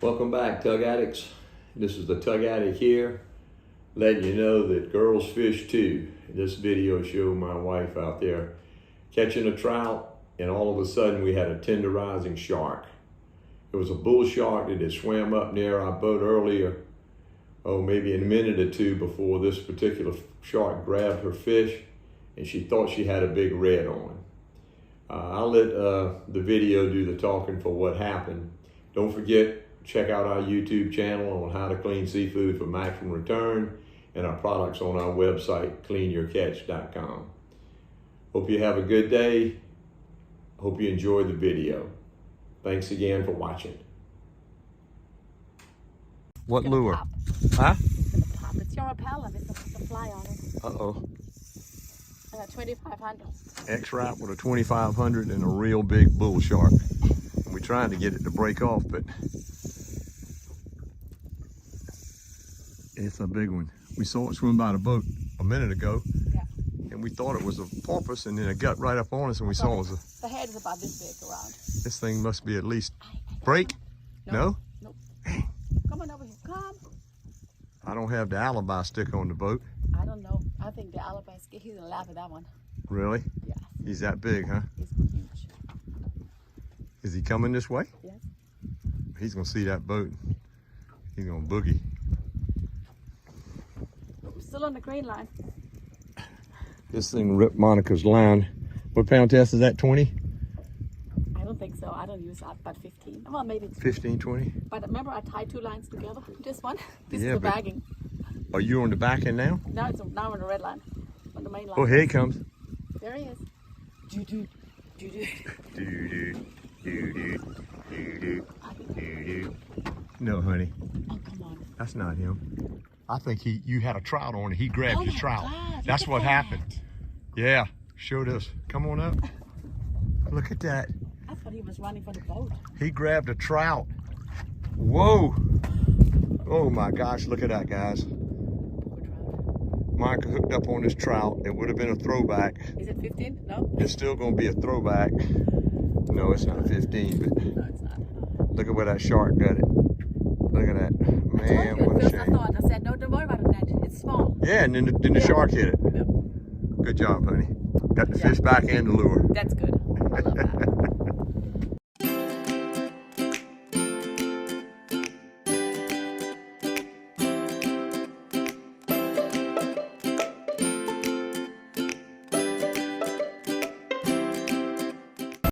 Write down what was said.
Welcome back, Tug Addicts. This is the Tug Addict here, letting you know that girls fish too. This video showed my wife out there catching a trout, and all of a sudden we had a tenderizing shark. It was a bull shark that had swam up near our boat earlier, maybe a minute or two before this particular shark grabbed her fish, and she thought she had a big red on. I'll let the video do the talking for what happened. Don't forget, check out our YouTube channel on how to clean seafood for maximum return, and our products on our website, cleanyourcatch.com. Hope you have a good day. Hope you enjoyed the video. Thanks again for watching. What lure? Pop. Huh? It's gonna pop. It's your repellent with the fly on it. Uh-oh. And a 2500. X-Rap with a 2500 and a real big bull shark. We're trying to get it to break off, but it's a big one. We saw it swim by the boat a minute ago, Yeah. and we thought it was a porpoise, and then it got right up on us, and we saw it was a... The head is about this big around. This thing must be at least... Break? No? Nope. Come on over here. Come. I don't have the alibi stick on the boat. I don't know. I think the alibi is... He's gonna laugh at that one. Really? Yes. He's that big, huh? He's huge. Is he coming this way? Yes. He's gonna see that boat. He's gonna boogie. We're still on the green line. This thing ripped Monica's line. What pound test is that, 20? I don't think so. I don't use that, but 15. Well, maybe it's 15, 20? But remember, I tied two lines together. This one. This Yeah, is the but- bagging. Are you on the back end now? Now now on the red line, on the main line. Oh, here he comes. There he is. Do do do do. No, honey, Oh, come on. that's not him. I think you had a trout on it. He grabbed Oh your my trout. God, That's look what at happened. that. Yeah, showed us. Come on up. Look at that. I thought he was running for the boat. He grabbed a trout. Whoa. Oh my gosh, look at that, guys. Poor trout. Monica hooked up on this trout. It would have been a throwback. Is it 15? No? It's still gonna be a throwback. No, it's not 15, but No, it's not. look at where that shark got it. Look at that. Man, what a First I shame. thought, I said, no, don't worry about it, Ned. It's small. Yeah, and then the shark hit it. Yep. Good job, honey. Got the Yeah. fish back and the lure. That's good. I love that.